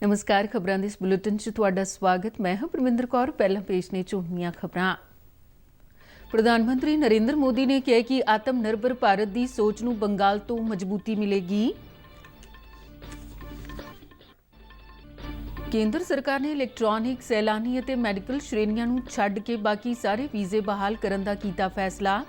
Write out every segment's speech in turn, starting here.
नमस्कार, खबरां दे इस बुलेटिन च तुहाडा स्वागत। मैं हां परमिंदर कौर। पहलां पेश ने ਝੋਟੀਆਂ खबरां। प्रधानमंत्री नरेंद्र मोदी ने कहा कि आत्मनिर्भर भारत की सोच नूं बंगाल तो मजबूती मिलेगी। केंद्र सरकार ने इलैक्ट्रॉनिक सैलानी और मैडिकल श्रेणियां नूं छड्ड के बाकी सारे वीजे बहाल करने का कीता फैसला।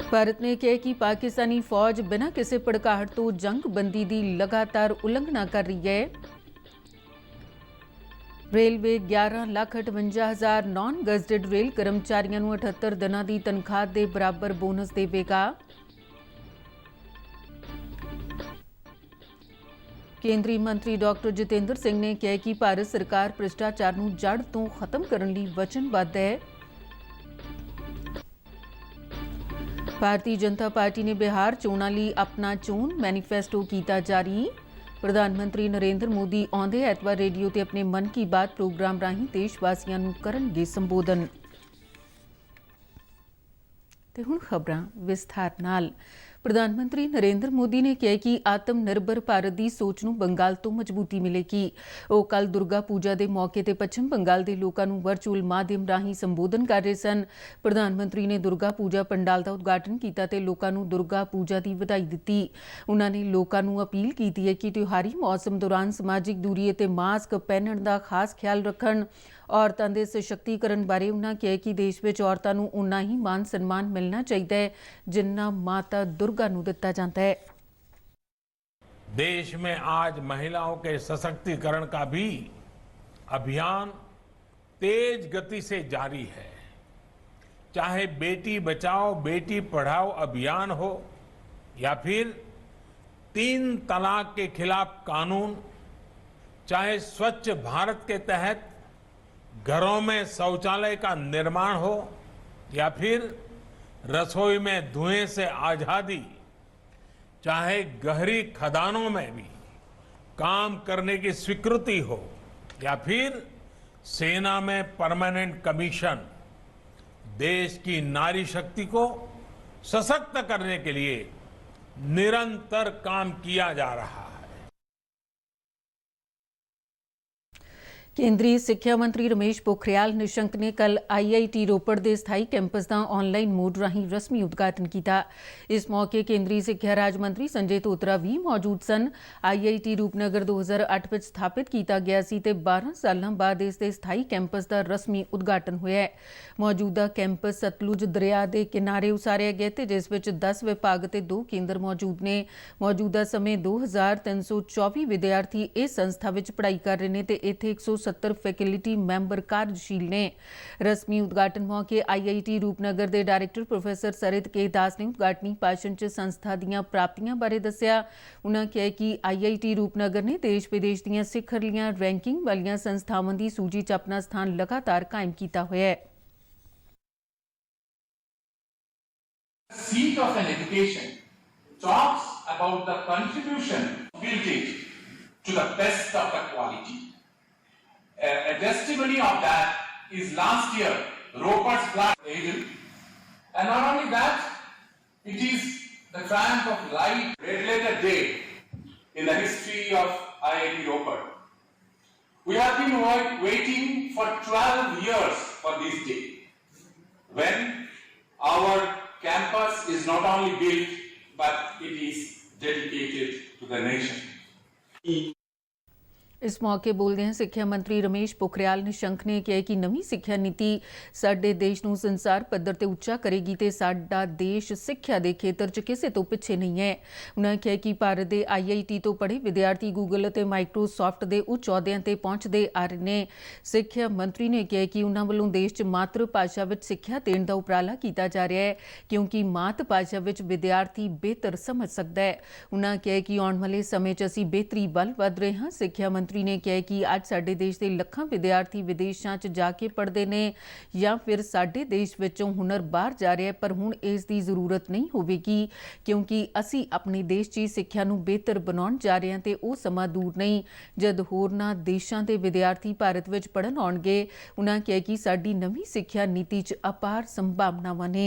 भारत ने कहा कि पाकिस्तानी फौज बिना किसी भड़काहट तो जंगबंदी की लगातार उलंघना कर रही है। रेलवे 11,58,000 नॉन गजटेड रेल कर्मचारियों को 78 दिनों की तनख्वाह के बराबर बोनस देगा। केंद्रीय मंत्री डॉक्टर जितेंद्र सिंह ने कहा कि भारत सरकार भ्रिष्टाचार को जड़ तो खत्म करने लिए वचनबद्ध है। भारतीय जनता पार्टी ने बिहार चोणां लई अपना चोण मैनीफेस्टो कीता जारी। प्रधानमंत्री नरेंद्र मोदी आउंदे ऐतवार रेडियो ते अपने मन की बात प्रोग्राम राहीं देशवासियों नूं करनगे संबोधन। ते हुण खबरां विस्तार नाल। प्रधानमंत्री नरेंद्र मोदी ने कहा कि आत्मनिर्भर भारत की सोच नूं बंगाल तो मजबूती मिलेगी। वो कल दुर्गा पूजा के मौके ते पश्चिम बंगाल के लोगों को वर्चुअल माध्यम राहीं संबोधन कर रहे सन। प्रधानमंत्री ने दुर्गा पूजा पंडाल का उद्घाटन किया ते लोगों को दुर्गा पूजा की बधाई दी। उन्होंने लोगों को अपील की है कि त्योहारी मौसम दौरान समाजिक दूरी और मास्क पहनने का खास ख्याल रखन। औरतों के सशक्तिकरण बारे उन्होंने कहा कि देश में औरतों को उन्ना ही मान सम्मान मिलना चाहिए है जिन्ना माता दुर्गा नूं दिता जाता है। देश में आज महिलाओं के सशक्तिकरण का भी अभियान तेज गति से जारी है। चाहे बेटी बचाओ बेटी पढ़ाओ अभियान हो या फिर 3 तलाक के खिलाफ कानून, चाहे स्वच्छ भारत के तहत घरों में शौचालय का निर्माण हो या फिर रसोई में धुएं से आजादी, चाहे गहरी खदानों में भी काम करने की स्वीकृति हो या फिर सेना में परमानेंट कमीशन, देश की नारी शक्ति को सशक्त करने के लिए निरंतर काम किया जा रहा है। केंद्रीय सिक्ख्या मंत्री रमेश पोखरियाल निशंक ने कल IIT रोपड़ के स्थाई कैंपस का ऑनलाइन मोड राहीं रस्मी उद्घाटन किया। इस मौके केंद्रीय सिक्ख्या राज मंत्री संजय धोत्रा भी मौजूद सन। IIT रूपनगर 2008 में स्थापित किया गया सी ते 12 सालों बाद इसके स्थाई कैंपस का रस्मी उद्घाटन होया है। मौजूदा कैंपस सतलुज दरिया के किनारे उसारिया गया ते जिस विच 10 विभाग ते 2 केंद्र मौजूद ने। मौजूदा समय 2324 विद्यार्थी इस संस्था में पढ़ाई कर रहे हैं ते इत्थे 170 फैकल्टी मैंबर कार्यशील ने। रस्मी उद्घाटन मौके IIT रूपनगर के डायरैक्टर प्रोफैसर सरित के दास ने उद्घाटनी भाषण च संस्था दीयां प्राप्तियां बारे दस्सिया। उन्होंने कहा कि IIT रूपनगर ने देश विदेश दीयां सिखरलियां रैंकिंग वालियां संस्थावां की सूची च अपना स्थान लगातार कायम किया होया है। Seat of an education talks about the contribution built it to the best of the quality. A testimony of that is last year Roper's Black Eagle, and not only that, it is the triumph of light, red letter day in the history of IIT Roper. We have been waiting for 12 years for this day, when our campus is not only built but it is dedicated to the nation. इस मौके बोलदे सिक्ख्या मंत्री रमेश पोखरियाल निशंक ने कहा कि नवीं सिक्ख्या नीति साडे देश नूं संसार पद्धर ते उच्चा करेगी ते साडा देश सिक्ख्या दे खेतर च किसी तो पिछे नहीं है। उन्होंने कहा कि भारत के IIT तो पढ़े विद्यार्थी गूगल ते माइक्रोसॉफ्ट के उच्च अहुदियां ते पहुंचते आ रहे हैं। सिक्ख्या मंत्री ने कहा कि उन्होंने वालों देश च मातृ भाषा विच सिक्ख्या देण दा उपराला किया जा रहा है क्योंकि मात भाषा विच विद्यार्थी बेहतर समझ सकता है। उन्होंने कहा कि आने वाले समय च असीं बेहतरी वल वध रहे हां। सिक्ख्या मंत्री ने कहा कि अज साडे देश के लखां विद्यार्थी विदेशों च जाके पढ़ते हैं या फिर साडे देश विचों हुनर बाहर जा रहा है, पर हुण इसकी जरूरत नहीं होगी क्योंकि असी अपने देश च सिक्ख्या नूं बेहतर बनाउण जा रहे हैं ते वो समा दूर नहीं जद होरनां देशां दे विद्यार्थी भारत विच पढ़न आउणगे। उन्होंने कहा कि साडी नवीं सिक्ख्या नीति च अपार संभावनावां ने।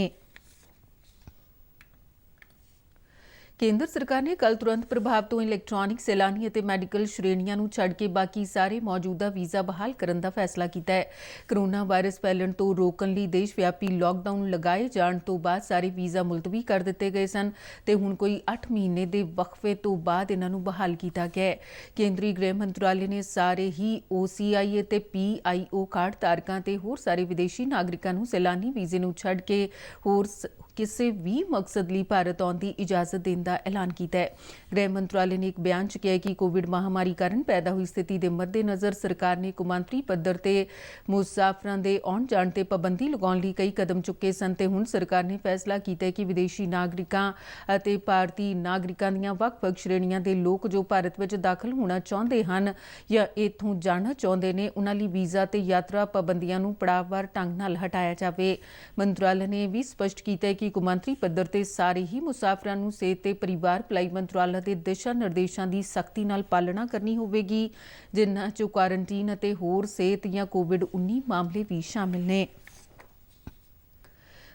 ਕੇਂਦਰ ਸਰਕਾਰ ਨੇ ਕੱਲ ਤੁਰੰਤ ਪ੍ਰਭਾਵ ਤੋਂ ਇਲੈਕਟ੍ਰੋਨਿਕ ਸੈਲਾਨੀ ਅਤੇ ਮੈਡੀਕਲ ਸ਼੍ਰੇਣੀਆਂ ਨੂੰ ਛੱਡ ਕੇ ਬਾਕੀ ਸਾਰੇ ਮੌਜੂਦਾ ਵੀਜ਼ਾ ਬਹਾਲ ਕਰਨ ਦਾ ਫੈਸਲਾ ਕੀਤਾ ਹੈ। ਕਰੋਨਾ ਵਾਇਰਸ ਫੈਲਣ ਤੋਂ ਰੋਕਣ ਲਈ ਦੇਸ਼ ਵਿਆਪੀ ਲਾਕਡਾਊਨ ਲਗਾਏ ਜਾਣ ਤੋਂ ਬਾਅਦ ਸਾਰੇ ਵੀਜ਼ਾ ਮੁਲਤਵੀ ਕਰ ਦਿੱਤੇ ਗਏ ਸਨ ਤੇ ਹੁਣ ਕੋਈ 8 ਮਹੀਨੇ ਦੇ ਵਕਫੇ ਤੋਂ ਬਾਅਦ ਇਹਨਾਂ ਨੂੰ ਬਹਾਲ ਕੀਤਾ ਗਿਆ ਹੈ। ਕੇਂਦਰੀ ਗ੍ਰਹਿ ਮੰਤਰਾਲੇ ਨੇ ਸਾਰੇ ਹੀ OCIA ਤੇ PIO ਕਾਰਡ ਧਾਰਕਾਂ ਤੇ ਹੋਰ ਸਾਰੇ ਵਿਦੇਸ਼ੀ ਨਾਗਰਿਕਾਂ ਨੂੰ ਸੈਲਾਨੀ ਵੀਜ਼ੇ ਨੂੰ ਛੱਡ ਕੇ ਹੋਰ ਕਿਸੇ ਵੀ ਮਕਸਦ ਲਈ ਭਾਰਤ ਆਉਣ ਦੀ ਇਜਾਜ਼ਤ ਦੇਣ ਦਾ ਐਲਾਨ ਕੀਤਾ ਹੈ। ਗ੍ਰਹਿ ਮੰਤਰਾਲੇ ਨੇ ਇੱਕ ਬਿਆਨ 'ਚ ਕਿਹਾ ਕਿ ਕੋਵਿਡ ਮਹਾਮਾਰੀ ਕਾਰਨ ਪੈਦਾ ਹੋਈ ਸਥਿਤੀ ਦੇ ਮੱਦੇਨਜ਼ਰ ਸਰਕਾਰ ਨੇ ਕੌਮਾਂਤਰੀ ਪੱਧਰ ਤੇ ਮੁਸਾਫਰਾਂ ਦੇ ਆਉਣ ਜਾਣ ਤੇ ਪਾਬੰਦੀ ਲਗਾਉਣ ਲਈ ਕਈ ਕਦਮ ਚੁੱਕੇ ਸਨ ਤੇ ਹੁਣ ਸਰਕਾਰ ਨੇ ਫੈਸਲਾ ਕੀਤਾ ਹੈ ਕਿ ਵਿਦੇਸ਼ੀ ਨਾਗਰਿਕਾਂ ਅਤੇ ਭਾਰਤੀ ਨਾਗਰਿਕਾਂ ਦੀਆਂ ਵੱਖ-ਵੱਖ ਸ਼੍ਰੇਣੀਆਂ ਦੇ ਲੋਕ ਜੋ ਭਾਰਤ ਵਿੱਚ ਦਾਖਲ ਹੋਣਾ ਚਾਹੁੰਦੇ ਹਨ ਜਾਂ ਇੱਥੋਂ ਜਾਣਾ ਚਾਹੁੰਦੇ ਨੇ ਉਹਨਾਂ ਲਈ ਵੀਜ਼ਾ ਤੇ ਯਾਤਰਾ ਪਾਬੰਦੀਆਂ ਨੂੰ ਪੜਾਅਵਾਰ ਢੰਗ ਨਾਲ ਹਟਾਇਆ ਜਾਵੇ। ਮੰਤਰਾਲੇ ਨੇ ਵੀ ਸਪਸ਼ਟ ਕੀਤਾ ਹੈ ਕਿ ਕੌਮਾਂਤਰੀ ਪੱਧਰ ਤੇ ਸਾਰੇ ਹੀ ਮੁਸਾਫਰਾਂ ਨੂੰ ਸਿਹਤ ਤੇ ਪਰਿਵਾਰ ਭਲਾਈ ਮੰਤਰਾਲਾ ਦੇ ਦਿਸ਼ਾ ਨਿਰਦੇਸ਼ਾਂ ਦੀ ਸਖਤੀ ਨਾਲ ਪਾਲਣਾ ਕਰਨੀ ਹੋਵੇਗੀ, ਜਿਨ੍ਹਾਂ 'ਚ ਕੁਆਰੰਟੀਨ ਅਤੇ ਹੋਰ ਸਿਹਤ ਜਾਂ COVID-19 ਮਾਮਲੇ ਵੀ ਸ਼ਾਮਿਲ ਨੇ।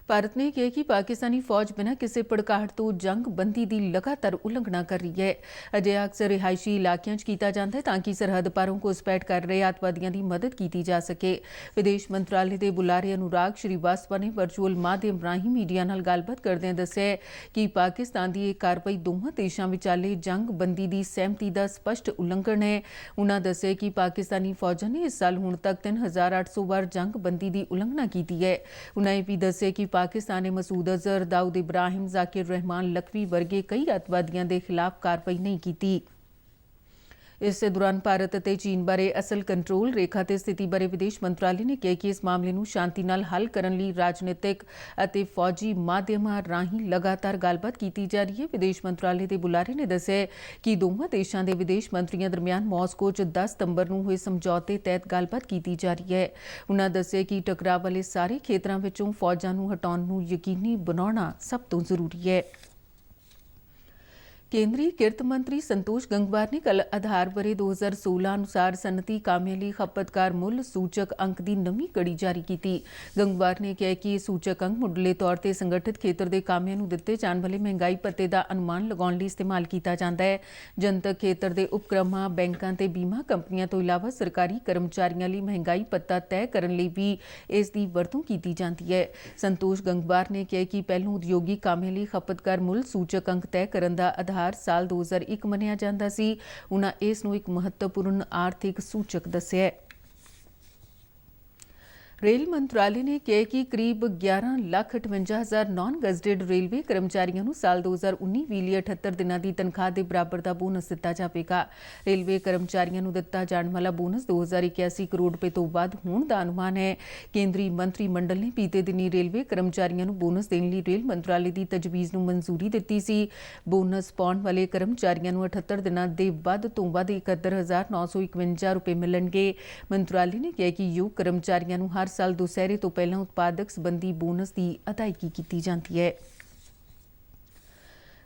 ਭਾਰਤ ਨੇ ਕਿਹਾ ਕਿ ਪਾਕਿਸਤਾਨੀ ਫੌਜ ਬਿਨਾਂ ਕਿਸੇ ਭੜਕਾਹਟ ਤੋਂ ਜੰਗਬੰਦੀ ਦੀ ਲਗਾਤਾਰ ਉਲੰਘਣਾ ਕਰ ਰਹੀ ਹੈ। ਅਜਿਹਾ ਅਕਸਰ ਰਿਹਾਇਸ਼ੀ ਇਲਾਕਿਆਂ 'ਚ ਕੀਤਾ ਜਾਂਦਾ ਹੈ ਤਾਂ ਕਿ ਸਰਹੱਦ ਪਾਰੋਂ ਘੁਸਪੈਠ ਕਰ ਰਹੇ ਅੱਤਵਾਦੀਆਂ ਦੀ ਮਦਦ ਕੀਤੀ ਜਾ ਸਕੇ। ਵਿਦੇਸ਼ ਮੰਤਰਾਲੇ ਦੇ ਬੁਲਾਰੇ ਅਨੁਰਾਗ ਸ਼੍ਰੀਵਾਸਤਵਾ ਨੇ ਵਰਚੁਅਲ ਮਾਧਿਅਮ ਰਾਹੀਂ ਮੀਡੀਆ ਨਾਲ ਗੱਲਬਾਤ ਕਰਦਿਆਂ ਦੱਸਿਆ ਕਿ ਪਾਕਿਸਤਾਨ ਦੀ ਇਹ ਕਾਰਵਾਈ ਦੋਵਾਂ ਦੇਸ਼ਾਂ ਵਿਚਾਲੇ ਜੰਗਬੰਦੀ ਦੀ ਸਹਿਮਤੀ ਦਾ ਸਪਸ਼ਟ ਉਲੰਘਣ ਹੈ। ਉਨ੍ਹਾਂ ਦੱਸਿਆ ਕਿ ਪਾਕਿਸਤਾਨੀ ਫੌਜਾਂ ਨੇ ਇਸ ਸਾਲ ਹੁਣ ਤੱਕ 3800 ਵਾਰ ਜੰਗਬੰਦੀ ਦੀ ਉਲੰਘਣਾ ਕੀਤੀ ਹੈ। ਉਨ੍ਹਾਂ ਇਹ ਵੀ ਦੱਸਿਆ ਕਿ ਪਾਕਿਸਤਾਨ ਨੇ ਮਸੂਦ ਅਜ਼ਹਰ, ਦਾਊਦ ਇਬਰਾਹਿਮ, ਜ਼ਾਕਿਰ ਰਹਿਮਾਨ ਲਖਵੀ ਵਰਗੇ ਕਈ ਅੱਤਵਾਦੀਆਂ ਦੇ ਖਿਲਾਫ ਕਾਰਵਾਈ ਨਹੀਂ ਕੀਤੀ। ਇਸੇ ਦੌਰਾਨ ਭਾਰਤ ਅਤੇ ਚੀਨ ਬਾਰੇ ਅਸਲ ਕੰਟਰੋਲ ਰੇਖਾ ਤੇ ਸਥਿਤੀ ਬਾਰੇ ਵਿਦੇਸ਼ ਮੰਤਰਾਲੇ ਨੇ ਕਿਹਾ ਕਿ ਇਸ ਮਾਮਲੇ ਨੂੰ ਸ਼ਾਂਤੀ ਨਾਲ ਹੱਲ ਕਰਨ ਲਈ ਰਾਜਨੀਤਿਕ ਅਤੇ ਫੌਜੀ ਮਾਧਿਅਮਾਂ ਰਾਹੀਂ ਲਗਾਤਾਰ ਗੱਲਬਾਤ ਕੀਤੀ ਜਾ ਰਹੀ ਹੈ। ਵਿਦੇਸ਼ ਮੰਤਰਾਲੇ ਦੇ ਬੁਲਾਰੇ ਨੇ ਦੱਸਿਆ ਕਿ ਦੋਵਾਂ ਦੇਸ਼ਾਂ ਦੇ ਵਿਦੇਸ਼ ਮੰਤਰੀਆਂ ਦਰਮਿਆਨ ਮਾਸਕੋ 'ਚ 10 ਸਤੰਬਰ ਨੂੰ ਹੋਏ ਸਮਝੌਤੇ ਤਹਿਤ ਗੱਲਬਾਤ ਕੀਤੀ ਜਾ ਰਹੀ ਹੈ। ਉਨ੍ਹਾਂ ਦੱਸਿਆ ਕਿ ਟਕਰਾਅ ਵਾਲੇ ਸਾਰੇ ਖੇਤਰਾਂ ਵਿੱਚੋਂ ਫੌਜਾਂ ਨੂੰ ਹਟਾਉਣ ਨੂੰ ਯਕੀਨੀ ਬਣਾਉਣਾ ਸਭ ਤੋਂ ਜ਼ਰੂਰੀ ਹੈ। ਕੇਂਦਰੀ ਕਿਰਤ ਮੰਤਰੀ ਸੰਤੋਸ਼ ਗੰਗਵਾਰ ਨੇ ਕੱਲ੍ਹ ਆਧਾਰ ਵਰ੍ਹੇ 2016 ਅਨੁਸਾਰ ਸਨਅਤੀ ਕਾਮਿਆਂ ਲਈ ਖਪਤਕਾਰ ਮੁੱਲ ਸੂਚਕ ਅੰਕ ਦੀ ਨਵੀਂ ਕੜੀ ਜਾਰੀ ਕੀਤੀ। ਗੰਗਵਾਰ ਨੇ ਕਿਹਾ ਕਿ ਇਹ ਸੂਚਕ ਅੰਕ ਮੁੱਢਲੇ ਤੌਰ ਤੇ ਸੰਗਠਿਤ ਖੇਤਰ ਦੇ ਕਾਮਿਆਂ ਨੂੰ ਦਿੱਤੇ ਜਾਣ ਵਾਲੇ ਮਹਿੰਗਾਈ ਭੱਤੇ ਦਾ ਅਨੁਮਾਨ ਲਗਾਉਣ ਲਈ ਇਸਤੇਮਾਲ ਕੀਤਾ ਜਾਂਦਾ ਹੈ। ਜਨਤਕ ਖੇਤਰ ਦੇ ਉਪਕ੍ਰਮਾਂ, ਬੈਂਕਾਂ ਤੇ ਬੀਮਾ ਕੰਪਨੀਆਂ ਤੋਂ ਇਲਾਵਾ ਸਰਕਾਰੀ ਕਰਮਚਾਰੀਆਂ ਲਈ ਮਹਿੰਗਾਈ ਭੱਤਾ ਤੈਅ ਕਰਨ ਲਈ ਵੀ ਇਸ ਦੀ ਵਰਤੋਂ ਕੀਤੀ ਜਾਂਦੀ ਹੈ। ਸੰਤੋਸ਼ ਗੰਗਵਾਰ ਨੇ ਕਿਹਾ ਕਿ ਪਹਿਲਾਂ ਉਦਯੋਗਿਕ ਕਾਮਿਆਂ ਲਈ ਖਪਤਕਾਰ ਮੁੱਲ ਸੂਚਕ ਅੰਕ ਤੈਅ ਕਰਨ ਦਾ ਆਧਾਰ ਸਾਲ 2001 ਮੰਨਿਆ ਜਾਂਦਾ ਸੀ। ਉਨ੍ਹਾਂ ਇਸ ਨੂੰ ਇੱਕ ਮਹੱਤਵਪੂਰਨ ਆਰਥਿਕ ਸੂਚਕ ਦੱਸਿਆ ਹੈ। ਰੇਲ ਮੰਤਰਾਲੇ ਨੇ ਕਿਹਾ ਕਿ ਕਰੀਬ 11,58,000 ਨਾਨ ਗਜ਼ਟਿਡ ਰੇਲਵੇ ਕਰਮਚਾਰੀਆਂ ਨੂੰ ਸਾਲ 2019-20 ਲਈ 78 ਦਿਨਾਂ ਦੀ ਤਨਖਾਹ ਦੇ ਬਰਾਬਰ ਦਾ ਬੋਨਸ ਦਿੱਤਾ ਜਾਵੇਗਾ। ਰੇਲਵੇ ਕਰਮਚਾਰੀਆਂ ਨੂੰ ਦਿੱਤਾ ਜਾਣ ਵਾਲਾ ਬੋਨਸ 2081 ਕਰੋੜ ਰੁਪਏ ਤੋਂ ਵੱਧ ਹੋਣ ਦਾ ਅਨੁਮਾਨ ਹੈ। ਕੇਂਦਰੀ ਮੰਤਰੀ ਮੰਡਲ ਨੇ ਬੀਤੇ ਦਿਨੀ ਰੇਲਵੇ ਕਰਮਚਾਰੀਆਂ ਨੂੰ ਬੋਨਸ ਦੇਣ ਲਈ ਰੇਲ ਮੰਤਰਾਲੇ ਦੀ ਤਜਵੀਜ਼ ਨੂੰ ਮਨਜ਼ੂਰੀ ਦਿੱਤੀ ਸੀ। ਬੋਨਸ ਪਾਉਣ ਵਾਲੇ ਕਰਮਚਾਰੀਆਂ ਨੂੰ 78 ਦਿਨਾਂ ਦੇ ਵੱਧ ਤੋਂ ਵੱਧ 71,951 ਰੁਪਏ ਮਿਲਣਗੇ। ਮੰਤਰਾਲੇ ਨੇ ਕਿਹਾ ਕਿ ਯੋਗ ਕਰਮਚਾਰੀਆਂ ਨੂੰ ਹਰ ਸਾਲ ਦੁਸਹਿਰੇ ਤੋਂ ਪਹਿਲਾਂ ਉਤਪਾਦਕ ਸੰਬੰਧੀ ਬੋਨਸ ਦੀ ਅਦਾਇਗੀ ਕੀਤੀ ਜਾਂਦੀ ਹੈ।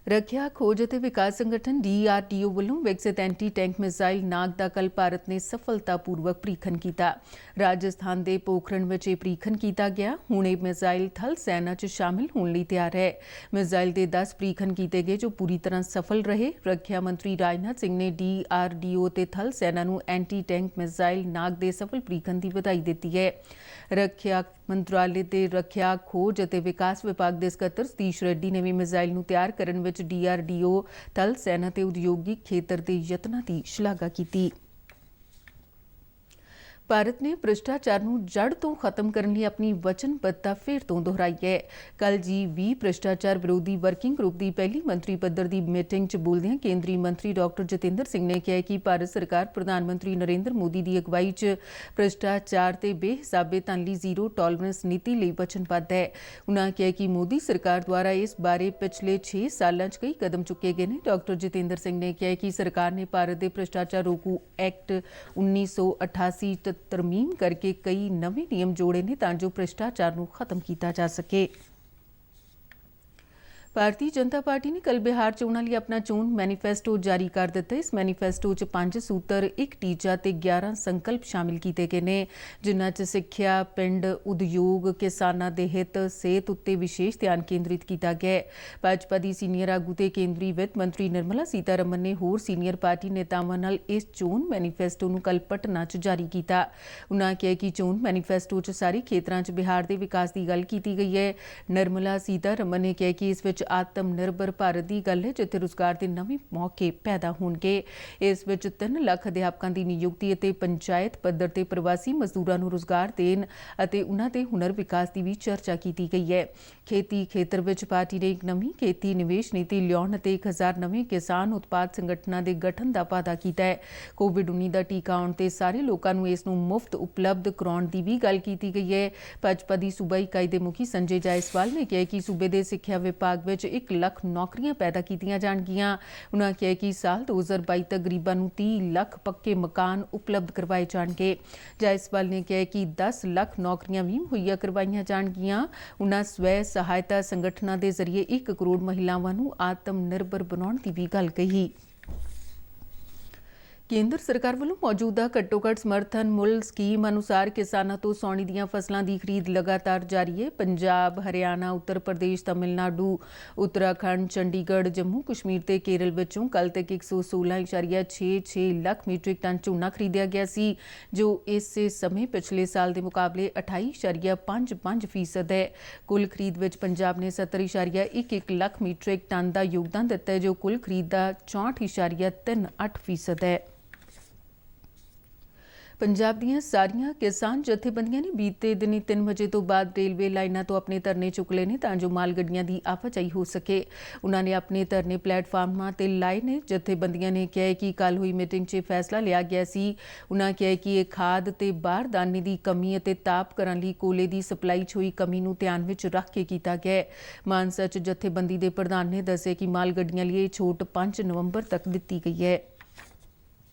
ਰੱਖਿਆ, ਖੋਜ ਅਤੇ ਵਿਕਾਸ ਸੰਗਠਨ DRDO ਵੱਲੋਂ ਵਿਕਸਿਤ ਐਂਟੀ ਟੈਂਕ ਮਿਜ਼ਾਈਲ ਨਾਗ ਦਾ ਕੱਲ੍ਹ ਭਾਰਤ ਨੇ ਸਫਲਤਾਪੂਰਵਕ ਪ੍ਰੀਖਣ ਕੀਤਾ। ਰਾਜਸਥਾਨ ਦੇ ਪੋਖਰਣ ਵਿੱਚ ਇਹ ਪ੍ਰੀਖਣ ਕੀਤਾ ਗਿਆ। ਹੁਣ ਇਹ ਮਿਜ਼ਾਈਲ ਥਲ ਸੈਨਾ 'ਚ ਸ਼ਾਮਿਲ ਹੋਣ ਲਈ ਤਿਆਰ ਹੈ। ਮਿਜ਼ਾਈਲ ਦੇ 10 ਪ੍ਰੀਖਣ ਕੀਤੇ ਗਏ ਜੋ ਪੂਰੀ ਤਰ੍ਹਾਂ ਸਫਲ ਰਹੇ। ਰੱਖਿਆ ਮੰਤਰੀ ਰਾਜਨਾਥ ਸਿੰਘ ਨੇ DRDO ਤੇ ਥਲ ਸੈਨਾ ਨੂੰ ਐਂਟੀ ਟੈਂਕ ਮਿਜ਼ਾਈਲ ਨਾਗ ਦੇ ਸਫਲ ਪ੍ਰੀਖਣ ਦੀ ਵਧਾਈ ਦਿੱਤੀ ਹੈ। ਰੱਖਿਆ ਮੰਤਰਾਲੇ ਦੇ ਰੱਖਿਆ, ਖੋਜ ਅਤੇ ਵਿਕਾਸ ਵਿਭਾਗ ਦੇ ਸਕੱਤਰ ਸਤੀਸ਼ ਰੈੱਡੀ ਨੇ ਵੀ ਮਿਜ਼ਾਈਲ ਨੂੰ ਤਿਆਰ ਕਰਨ ਵਿੱਚ DRDO, ਥਲ ਸੈਨਾ ਤੇ ਉਦਯੋਗਿਕ ਖੇਤਰ ਦੇ ਯਤਨਾਂ ਦੀ ਸ਼ਲਾਘਾ ਕੀਤੀ। ਭਾਰਤ ਨੇ ਭ੍ਰਿਸ਼ਟਾਚਾਰ ਨੂੰ ਜੜ ਤੋਂ ਖਤਮ ਕਰਨ ਲਈ ਆਪਣੀ ਵਚਨਬੱਧਤਾ ਫਿਰ ਤੋਂ ਦੁਹਰਾਈ ਹੈ। ਕੱਲ੍ਹ G20 ਭ੍ਰਿਸ਼ਟਾਚਾਰ ਵਿਰੋਧੀ ਵਰਕਿੰਗ ਗਰੁੱਪ ਦੀ ਪਹਿਲੀ ਮੰਤਰੀ ਪੱਧਰ ਦੀ ਮੀਟਿੰਗ 'ਚ ਬੋਲਦਿਆਂ ਕੇਂਦਰੀ ਮੰਤਰੀ ਡਾਕਟਰ ਜਤਿੰਦਰ ਸਿੰਘ ਨੇ ਕਿਹਾ ਕਿ ਭਾਰਤ ਸਰਕਾਰ ਪ੍ਰਧਾਨ ਮੰਤਰੀ ਨਰਿੰਦਰ ਮੋਦੀ ਦੀ ਅਗਵਾਈ 'ਚ ਭ੍ਰਿਸ਼ਟਾਚਾਰ ਤੇ ਬੇਹਿਸਾਬੇ ਧਨ ਲਈ ਜ਼ੀਰੋ ਟੋਲਰੈਂਸ ਨੀਤੀ ਲਈ ਵਚਨਬੱਧ ਹੈ। ਉਨ੍ਹਾਂ ਕਿਹਾ ਕਿ ਮੋਦੀ ਸਰਕਾਰ ਦੁਆਰਾ ਇਸ ਬਾਰੇ ਪਿਛਲੇ 6 ਸਾਲਾਂ 'ਚ ਕਈ ਕਦਮ ਚੁੱਕੇ ਗਏ ਨੇ। ਡਾਕਟਰ ਜਤਿੰਦਰ ਸਿੰਘ ਨੇ ਕਿਹਾ ਕਿ ਸਰਕਾਰ ਨੇ ਭਾਰਤ ਦੇ ਭ੍ਰਿਸ਼ਟਾਚਾਰ ਰੋਕੂ ਐਕਟ 1988 ਤਰਮੀਮ ਕਰਕੇ ਕਈ ਨਵੇਂ ਨਿਯਮ ਜੋੜੇ ਨੇ ਤਾਂ ਜੋ ਭ੍ਰਿਸ਼ਟਾਚਾਰ ਨੂੰ ਖਤਮ ਕੀਤਾ ਜਾ ਸਕੇ। ਭਾਰਤੀ ਜਨਤਾ ਪਾਰਟੀ ਨੇ ਕੱਲ੍ਹ ਬਿਹਾਰ ਚੋਣਾਂ ਲਈ ਆਪਣਾ ਚੋਣ ਮੈਨੀਫੈਸਟੋ ਜਾਰੀ ਕਰ ਦਿੱਤਾ। ਇਸ ਮੈਨੀਫੈਸਟੋ 'ਚ 5 ਸੂਤਰ, 1 ਟੀਚਾ ਤੇ 11 ਸੰਕਲਪ ਸ਼ਾਮਿਲ ਕੀਤੇ ਗਏ ਨੇ, ਜਿਨ੍ਹਾਂ 'ਚ ਸਿੱਖਿਆ, ਪਿੰਡ, ਉਦਯੋਗ, ਕਿਸਾਨਾਂ ਦੇ ਹਿੱਤ, ਸਿਹਤ ਉੱਤੇ ਵਿਸ਼ੇਸ਼ ਧਿਆਨ ਕੇਂਦਰਿਤ ਕੀਤਾ ਗਿਆ ਹੈ। ਭਾਜਪਾ ਦੀ ਸੀਨੀਅਰ ਆਗੂ ਤੇ ਕੇਂਦਰੀ ਵਿੱਤ ਮੰਤਰੀ ਨਿਰਮਲਾ ਸੀਤਾਰਮਨ ਨੇ ਹੋਰ ਸੀਨੀਅਰ ਪਾਰਟੀ ਨੇਤਾਵਾਂ ਨਾਲ ਇਸ ਚੋਣ ਮੈਨੀਫੈਸਟੋ ਨੂੰ ਕੱਲ੍ਹ ਪਟਨਾ 'ਚ ਜਾਰੀ ਕੀਤਾ। ਉਨ੍ਹਾਂ ਕਿਹਾ ਕਿ ਚੋਣ ਮੈਨੀਫੈਸਟੋ 'ਚ ਸਾਰੇ ਖੇਤਰਾਂ 'ਚ ਬਿਹਾਰ ਦੇ ਵਿਕਾਸ ਦੀ ਗੱਲ ਕੀਤੀ ਗਈ ਹੈ। ਨਿਰਮਲਾ ਸੀਤਾਰਮਨ ਨੇ ਕਿਹਾ ਕਿ ਇਸ ਵਿੱਚ ਆਤਮ ਨਿਰਭਰ ਭਾਰਤ ਦੀ ਗੱਲ ਹੈ, ਜਿੱਥੇ ਰੁਜ਼ਗਾਰ ਦੇ ਨਵੇਂ ਮੌਕੇ ਪੈਦਾ ਹੋਣਗੇ। ਇਸ ਵਿੱਚ 3 ਲੱਖ ਅਧਿਆਪਕਾਂ ਦੀ ਨਿਯੁਕਤੀ ਅਤੇ ਪੰਚਾਇਤ ਪੱਧਰ ਤੇ ਪ੍ਰਵਾਸੀ ਮਜ਼ਦੂਰਾਂ ਨੂੰ ਰੁਜ਼ਗਾਰ ਦੇਣ ਅਤੇ ਉਨ੍ਹਾਂ ਦੇ ਹੁਨਰ ਵਿਕਾਸ ਦੀ ਵੀ ਚਰਚਾ ਕੀਤੀ ਗਈ ਹੈ। ਖੇਤੀ ਖੇਤਰ ਵਿੱਚ ਪਾਰਟੀ ਨੇ ਇੱਕ ਨਵੀਂ ਖੇਤੀ ਨਿਵੇਸ਼ ਨੀਤੀ ਲਿਆਉਣ ਅਤੇ 1000 ਨਵੇਂ ਕਿਸਾਨ ਉਤਪਾਦ ਸੰਗਠਨਾਂ ਦੇ ਗਠਨ ਦਾ ਵਾਅਦਾ ਕੀਤਾ ਹੈ। ਕੋਵਿਡ-19 ਦਾ ਟੀਕਾ ਆਉਣ ਤੇ ਸਾਰੇ ਲੋਕਾਂ ਨੂੰ ਇਸ ਨੂੰ ਮੁਫਤ ਉਪਲਬਧ ਕਰਾਉਣ ਦੀ ਵੀ ਗੱਲ ਕੀਤੀ ਗਈ ਹੈ। ਭਾਜਪਾ ਦੀ ਸੂਬਾਈ ਇਕਾਈ ਦੇ ਮੁਖੀ ਸੰਜੇ ਜਾਇਸਵਾਲ ਨੇ ਕਿਹਾ ਕਿ ਸੂਬੇ ਦੇ ਸਿੱਖਿਆ ਵਿਭਾਗ ਵਿੱਚ 1 ਲੱਖ ਨੌਕਰੀਆਂ ਪੈਦਾ ਕੀਤੀਆਂ ਜਾਣਗੀਆਂ। ਉਨ੍ਹਾਂ ਕਿਹਾ ਕਿ ਸਾਲ 2022 ਤੱਕ ਗਰੀਬਾਂ ਨੂੰ 30 ਲੱਖ ਪੱਕੇ ਮਕਾਨ ਉਪਲਬਧ ਕਰਵਾਏ ਜਾਣਗੇ। ਜਾਇਸਵਾਲ ਨੇ ਕਿਹਾ ਕਿ 10 ਲੱਖ ਨੌਕਰੀਆਂ ਵੀ ਮੁਹੱਈਆ ਕਰਵਾਈਆਂ ਜਾਣਗੀਆਂ। ਉਨ੍ਹਾਂ ਸਵੈ ਸਹਾਇਤਾ ਸੰਗਠਨਾਂ ਦੇ ਜ਼ਰੀਏ 1 ਕਰੋੜ ਮਹਿਲਾਵਾਂ ਨੂੰ ਆਤਮ ਨਿਰਭਰ ਬਣਾਉਣ ਦੀ ਵੀ ਗੱਲ ਕਹੀ। ਕੇਂਦਰ ਸਰਕਾਰ ਵੱਲੋਂ ਮੌਜੂਦਾ ਘੱਟੋ-ਘੱਟ ਸਮਰਥਨ ਮੁੱਲ ਸਕੀਮ ਅਨੁਸਾਰ ਕਿਸਾਨਾਂ ਤੋਂ ਸਾਉਣੀ ਦੀਆਂ ਫਸਲਾਂ ਦੀ ਖਰੀਦ ਲਗਾਤਾਰ ਜਾਰੀ ਹੈ। ਪੰਜਾਬ, ਹਰਿਆਣਾ, ਉੱਤਰ ਪ੍ਰਦੇਸ਼, ਤਮਿਲਨਾਡੂ, ਉੱਤਰਾਖੰਡ, ਚੰਡੀਗੜ੍ਹ, ਜੰਮੂ ਕਸ਼ਮੀਰ ਤੇ ਕੇਰਲ ਵਿੱਚੋਂ ਕੱਲ੍ਹ ਤੱਕ 116.66 ਲੱਖ ਮੀਟ੍ਰਿਕ ਟਨ ਝੋਨਾ ਖਰੀਦਿਆ ਗਿਆ ਸੀ, ਜੋ ਇਸੇ ਸਮੇਂ ਪਿਛਲੇ ਸਾਲ ਦੇ ਮੁਕਾਬਲੇ 28.55% ਹੈ। ਕੁੱਲ ਖਰੀਦ ਵਿੱਚ ਪੰਜਾਬ ਨੇ 70.11 ਲੱਖ ਮੀਟ੍ਰਿਕ ਟਨ ਦਾ ਯੋਗਦਾਨ ਦਿੱਤਾ ਹੈ, ਜੋ ਕੁੱਲ ਖਰੀਦ ਦਾ 64.38% ਹੈ। ਪੰਜਾਬ ਦੀਆਂ ਸਾਰੀਆਂ ਕਿਸਾਨ ਜਥੇਬੰਦੀਆਂ ਨੇ ਬੀਤੇ ਦਿਨੀ 3 ਵਜੇ ਤੋਂ ਬਾਅਦ ਰੇਲਵੇ ਲਾਈਨਾਂ ਤੋਂ ਆਪਣੇ ਧਰਨੇ ਚੁੱਕ ਲਏ ਨੇ, ਤਾਂ ਜੋ ਮਾਲ ਗੱਡੀਆਂ ਦੀ ਆਵਾਜਾਈ ਹੋ ਸਕੇ। ਉਨ੍ਹਾਂ ਨੇ ਆਪਣੇ ਧਰਨੇ ਪਲੇਟਫਾਰਮਾਂ ਤੇ ਲਾਏ ਨੇ। ਜਥੇਬੰਦੀਆਂ ਨੇ ਕਿਹਾ ਕਿ ਕੱਲ੍ਹ ਹੋਈ ਮੀਟਿੰਗ 'ਚ ਫੈਸਲਾ ਲਿਆ ਗਿਆ ਸੀ। ਉਨ੍ਹਾਂ ਕਿਹਾ ਕਿ ਇਹ ਖਾਦ ਤੇ ਬਾਰਦਾਨੇ ਦੀ ਕਮੀ ਅਤੇ ਤਾਪ ਕਰਨ ਲਈ ਕੋਲੇ ਦੀ ਸਪਲਾਈ 'ਚ ਹੋਈ ਕਮੀ ਨੂੰ ਧਿਆਨ ਵਿੱਚ ਰੱਖ ਕੇ ਕੀਤਾ ਗਿਆ। ਮਾਨਸਾ 'ਚ ਜਥੇਬੰਦੀ ਦੇ ਪ੍ਰਧਾਨ ਨੇ ਦੱਸਿਆ ਕਿ ਮਾਲ ਗੱਡੀਆਂ ਲਈ ਇਹ ਛੋਟ 5 ਨਵੰਬਰ ਤੱਕ ਦਿੱਤੀ ਗਈ ਹੈ।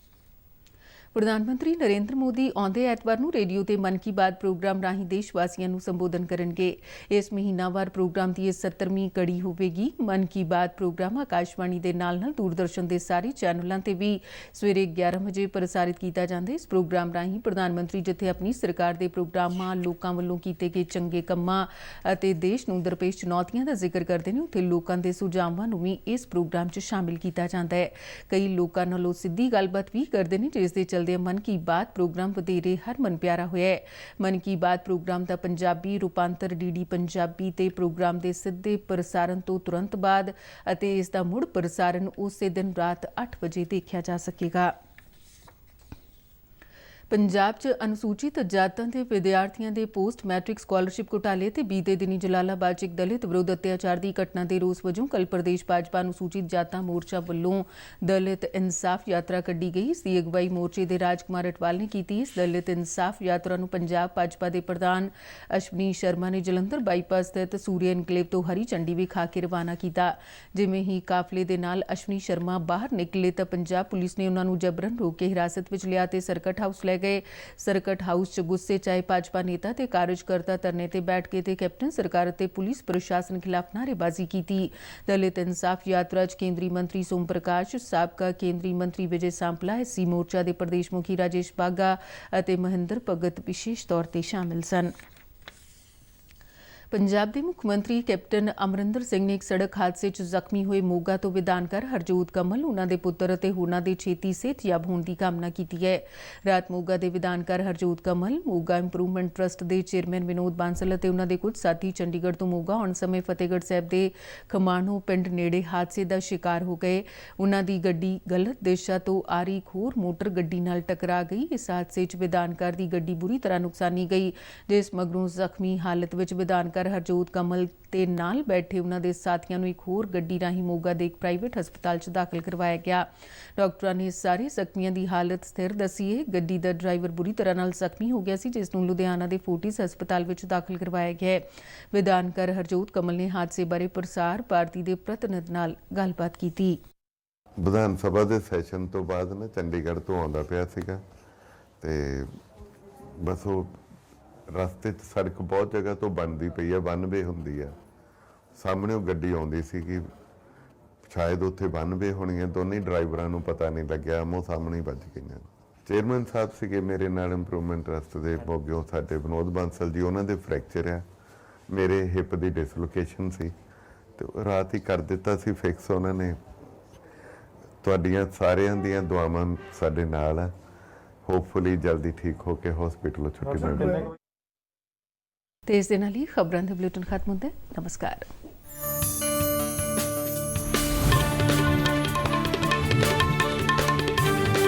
ਪ੍ਰਧਾਨ ਮੰਤਰੀ ਨਰਿੰਦਰ ਮੋਦੀ ਆਉਂਦੇ ਐਤਵਾਰ ਨੂੰ ਰੇਡੀਓ ਤੇ ਮਨ ਕੀ ਬਾਤ ਪ੍ਰੋਗਰਾਮ ਰਾਹੀਂ ਦੇਸ਼ ਵਾਸੀਆਂ ਨੂੰ ਸੰਬੋਧਨ ਕਰਨਗੇ। ਇਸ ਮਹੀਨਾਵਾਰ ਪ੍ਰੋਗਰਾਮ ਦੀ ਇਹ 70ਵੀਂ ਕੜੀ ਹੋਵੇਗੀ। ਮਨ ਕੀ ਬਾਤ ਪ੍ਰੋਗਰਾਮ ਆਕਾਸ਼ਵਾਣੀ ਦੇ ਨਾਲ-ਨਾਲ ਦੂਰਦਰਸ਼ਨ ਦੇ ਸਾਰੇ ਚੈਨਲਾਂ ਤੇ ਵੀ ਸਵੇਰੇ 11 ਵਜੇ ਪ੍ਰਸਾਰਿਤ ਕੀਤਾ ਜਾਂਦਾ ਹੈ। ਇਸ ਪ੍ਰੋਗਰਾਮ ਰਾਹੀਂ ਪ੍ਰਧਾਨ ਮੰਤਰੀ ਜਿੱਥੇ ਆਪਣੀ ਸਰਕਾਰ ਦੇ ਪ੍ਰੋਗਰਾਮਾਂ, ਲੋਕਾਂ ਵੱਲੋਂ ਕੀਤੇ ਗਏ ਚੰਗੇ ਕੰਮਾਂ ਅਤੇ ਦੇਸ਼ ਨੂੰ ਦਰਪੇਸ਼ ਚੁਣੌਤੀਆਂ ਦਾ ਜ਼ਿਕਰ ਕਰਦੇ ਨੇ, ਉੱਥੇ ਲੋਕਾਂ ਦੇ ਸੁਝਾਵਾਂ ਨੂੰ ਵੀ ਇਸ ਪ੍ਰੋਗਰਾਮ 'ਚ ਸ਼ਾਮਿਲ ਕੀਤਾ ਜਾਂਦਾ ਹੈ। ਕਈ ਲੋਕਾਂ ਨਾਲੋਂ ਸਿੱਧੀ ਗੱਲਬਾਤ ਵੀ ਕਰਦੇ ਨੇ, ਜਿਸ ਦੇ ਚੱਲਦੇ ਮਨ ਕੀ ਬਾਤ ਪ੍ਰੋਗਰਾਮ ਵਧੇਰੇ ਹਰਮਨ ਪਿਆਰਾ ਹੋਇਆ ਹੈ। ਮਨ ਕੀ ਬਾਤ ਪ੍ਰੋਗਰਾਮ ਦਾ ਪੰਜਾਬੀ ਰੂਪਾਂਤਰ ਡੀਡੀ ਪੰਜਾਬੀ ਤੇ ਪ੍ਰੋਗਰਾਮ ਦੇ ਸਿੱਧੇ ਪ੍ਰਸਾਰਣ ਤੋਂ ਤੁਰੰਤ ਬਾਅਦ ਅਤੇ ਇਸ ਦਾ ਮੁੜ ਪ੍ਰਸਾਰਣ ਉਸੇ ਦਿਨ ਰਾਤ 8 ਵਜੇ ਦੇਖਿਆ ਜਾ ਸਕੇਗਾ। ਪੰਜਾਬ 'ਚ ਅਨੁਸੂਚਿਤ ਜਾਤਾਂ ਦੇ ਵਿਦਿਆਰਥੀਆਂ ਦੇ ਪੋਸਟ ਮੈਟ੍ਰਿਕ ਸਕਾਲਰਸ਼ਿਪ ਘੁਟਾਲੇ ਤੇ ਬੀਤੇ ਦਿਨੀ ਜਲਾਲਾਬਾਦ 'ਚ ਇੱਕ ਦਲਿਤ ਵਿਰੁੱਧ ਅਤਿਆਚਾਰ ਦੀ ਘਟਨਾ ਦੇ ਰੋਸ ਵਜੋਂ ਕੱਲ੍ਹ ਪ੍ਰਦੇਸ਼ ਭਾਜਪਾ ਅਨੁਸੂਚਿਤ ਜਾਤਾਂ ਮੋਰਚਾ ਵੱਲੋਂ ਦਲਿਤ ਇਨਸਾਫ ਯਾਤਰਾ ਕੱਢੀ ਗਈ। ਇਸ ਦੀ ਅਗਵਾਈ ਮੋਰਚੇ ਦੇ ਰਾਜਕੁਮਾਰ ਅਟਵਾਲ ਨੇ ਕੀਤੀ। ਇਸ ਦਲਿਤ ਇਨਸਾਫ ਯਾਤਰਾ ਨੂੰ ਪੰਜਾਬ ਭਾਜਪਾ ਦੇ ਪ੍ਰਧਾਨ ਅਸ਼ਵਨੀ ਸ਼ਰਮਾ ਨੇ ਜਲੰਧਰ ਬਾਈਪਾਸ ਸਥਿਤ ਸੂਰਿਆ ਇਨਕਲੇਵ ਤੋਂ ਹਰੀ ਝੰਡੀ ਵਿਖਾ ਕੇ ਰਵਾਨਾ ਕੀਤਾ। ਜਿਵੇਂ ਹੀ ਕਾਫਲੇ ਦੇ ਨਾਲ ਅਸ਼ਵਨੀ ਸ਼ਰਮਾ ਬਾਹਰ ਨਿਕਲੇ ਤਾਂ ਪੰਜਾਬ ਪੁਲਿਸ ਨੇ ਉਹਨਾਂ ਨੂੰ ਜਬਰਨ ਰੋਕ ਕੇ ਹਿਰਾਸਤ ਵਿੱਚ ਲਿਆ ਤੇ ਸਰਕਟ ਹਾਊਸ ਲੈ ਗਏ। ਸਰਕਟ ਹਾਊਸ 'ਚ ਗੁੱਸੇ 'ਚ ਆਏ ਭਾਜਪਾ ਨੇਤਾ ਤੇ ਕਾਰਜਕਰਤਾ ਧਰਨੇ ਤੇ ਬੈਠ ਕੇ ਤੇ ਕੈਪਟਨ ਸਰਕਾਰ ਅਤੇ ਪੁਲਿਸ ਪ੍ਰਸ਼ਾਸਨ ਖਿਲਾਫ ਨਾਅਰੇਬਾਜ਼ੀ ਕੀਤੀ। ਦਲਿਤ ਇਨਸਾਫ ਯਾਤਰਾ 'ਚ ਕੇਂਦਰੀ ਮੰਤਰੀ ਸੋਮ ਪ੍ਰਕਾਸ਼, ਸਾਬਕਾ ਕੇਂਦਰੀ ਮੰਤਰੀ ਵਿਜੇ ਸਾਂਪਲਾ, ਐਸਸੀ ਮੋਰਚਾ ਦੇ ਪ੍ਰਦੇਸ਼ ਮੁਖੀ ਰਾਜੇਸ਼ ਬਾਘਾ ਅਤੇ ਮਹਿੰਦਰ ਭਗਤ ਵਿਸ਼ੇਸ਼ ਤੌਰ ਤੇ ਸ਼ਾਮਿਲ ਸਨ। ਪੰਜਾਬ ਦੇ ਮੁੱਖ ਮੰਤਰੀ ਕੈਪਟਨ ਅਮਰਿੰਦਰ ਸਿੰਘ ਨੇ ਇੱਕ ਸੜਕ ਹਾਦਸੇ 'ਚ ਜ਼ਖਮੀ ਹੋਏ ਮੋਗਾ ਤੋਂ ਵਿਧਾਨਕਾਰ ਹਰਜੋਤ ਕਮਲ, ਉਹਨਾਂ ਦੇ ਪੁੱਤਰ ਅਤੇ ਹੋਰਨਾਂ ਦੇ ਛੇਤੀ ਸਿਹਤਯਾਬ ਹੋਣ ਦੀ ਕਾਮਨਾ ਕੀਤੀ ਹੈ। ਰਾਤ ਮੋਗਾ ਦੇ ਵਿਧਾਨਕਾਰ ਹਰਜੋਤ ਕਮਲ, ਮੋਗਾ ਇੰਪਰੂਵਮੈਂਟ ਟਰਸਟ ਦੇ ਚੇਅਰਮੈਨ ਵਿਨੋਦ ਬਾਂਸਲ ਅਤੇ ਉਹਨਾਂ ਦੇ ਕੁਝ ਸਾਥੀ ਚੰਡੀਗੜ੍ਹ ਤੋਂ ਮੋਗਾ ਆਉਣ ਸਮੇਂ ਫਤਿਹਗੜ੍ਹ ਸਾਹਿਬ ਦੇ ਖਮਾਣੋ ਪਿੰਡ ਨੇੜੇ ਹਾਦਸੇ ਦਾ ਸ਼ਿਕਾਰ ਹੋ ਗਏ। ਉਹਨਾਂ ਦੀ ਗੱਡੀ ਗਲਤ ਦਿਸ਼ਾ ਤੋਂ ਆ ਰਹੀ ਇੱਕ ਹੋਰ ਮੋਟਰ ਗੱਡੀ ਨਾਲ ਟਕਰਾ ਗਈ। ਇਸ ਹਾਦਸੇ 'ਚ ਵਿਧਾਨਕਾਰ ਦੀ ਗੱਡੀ ਬੁਰੀ ਤਰ੍ਹਾਂ ਨੁਕਸਾਨੀ ਗਈ, ਜਿਸ ਮਗਰੋਂ ਜ਼ਖਮੀ ਹਾਲਤ ਵਿੱਚ ਵਿਧਾਨਕਾਰ ਹਰਜੋਤ ਕਮਲ ਤੇ ਨਾਲ ਬੈਠੇ ਉਹਨਾਂ ਦੇ ਸਾਥੀਆਂ ਨੂੰ ਇੱਕ ਹੋਰ ਗੱਡੀ ਰਾਹੀਂ ਮੋਗਾ ਦੇ ਇੱਕ ਪ੍ਰਾਈਵੇਟ ਹਸਪਤਾਲ 'ਚ ਦਾਖਲ ਕਰਵਾਇਆ ਗਿਆ। ਡਾਕਟਰਾਂ ਨੇ ਸਾਰੇ ਜ਼ਖਮੀਆਂ ਦੀ ਹਾਲਤ ਸਥਿਰ ਦੱਸੀ ਹੈ। ਗੱਡੀ ਦਾ ਡਰਾਈਵਰ ਬੁਰੀ ਤਰ੍ਹਾਂ ਨਾਲ ਜ਼ਖਮੀ ਹੋ ਗਿਆ ਸੀ, ਜਿਸ ਨੂੰ ਲੁਧਿਆਣਾ ਦੇ ਫੋਰਟਿਸ ਹਸਪਤਾਲ ਵਿੱਚ ਦਾਖਲ ਕਰਵਾਇਆ ਗਿਆ ਹੈ। ਵਿਧਾਨਕਾਰ ਹਰਜੋਤ ਕਮਲ ਨੇ ਹਾਦਸੇ ਬਾਰੇ ਪ੍ਰਸਾਰ ਭਾਰਤੀ ਦੇ ਪ੍ਰਤੀਨਿਧ ਨਾਲ ਗੱਲਬਾਤ ਕੀਤੀ। ਵਿਧਾਨ ਸਭਾ ਦੇ ਸੈਸ਼ਨ ਤੋਂ ਬਾਅਦ ਨਾ ਚੰਡੀਗੜ੍ਹ ਤੋਂ ਆਉਂਦਾ ਪਿਆ ਸੀਗਾ ਤੇ ਬਸ ਉਹ ਰਸਤੇ 'ਚ ਸੜਕ ਬਹੁਤ ਜਗ੍ਹਾ ਤੋਂ ਬਣਦੀ ਪਈ ਆ, 92 ਹੁੰਦੀ ਆ, ਸਾਹਮਣੇ ਉਹ ਗੱਡੀ ਆਉਂਦੀ ਸੀਗੀ, ਸ਼ਾਇਦ ਉੱਥੇ 92 ਹੋਣੀਆਂ, ਦੋਨੇ ਡਰਾਈਵਰਾਂ ਨੂੰ ਪਤਾ ਨਹੀਂ ਲੱਗਿਆ, ਆਮੋ ਸਾਹਮਣੇ ਹੀ ਵੱਜ ਗਈਆਂ। ਚੇਅਰਮੈਨ ਸਾਹਿਬ ਸੀਗੇ ਮੇਰੇ ਨਾਲ ਇੰਪਰੂਵਮੈਂਟ ਟਰਸਟ ਦੇ ਮੋਗਿਓ, ਸਾਡੇ ਵਿਨੋਦ ਬਾਂਸਲ ਜੀ, ਉਹਨਾਂ ਦੇ ਫ੍ਰੈਕਚਰ ਆ, ਮੇਰੇ ਹਿੱਪ ਦੀ ਡਿਸਲੋਕੇਸ਼ਨ ਸੀ ਤੇ ਰਾਤ ਹੀ ਕਰ ਦਿੱਤਾ ਸੀ ਫਿਕਸ ਉਹਨਾਂ ਨੇ। ਤੁਹਾਡੀਆਂ ਸਾਰਿਆਂ ਦੀਆਂ ਦੁਆਵਾਂ ਸਾਡੇ ਨਾਲ ਆ, ਹੋਪਫੁਲੀ ਜਲਦੀ ਠੀਕ ਹੋ ਕੇ ਹਸਪੀਟਲੋਂ ਛੁੱਟੀ ਮਿਲ। ਤੇ ਇਸ ਦੇ ਨਾਲ ਹੀ ਖਬਰਾਂ ਦਾ ਬੁਲੇਟਿਨ ਖਤਮ ਹੁੰਦਾ ਹੈ। ਨਮਸਕਾਰ।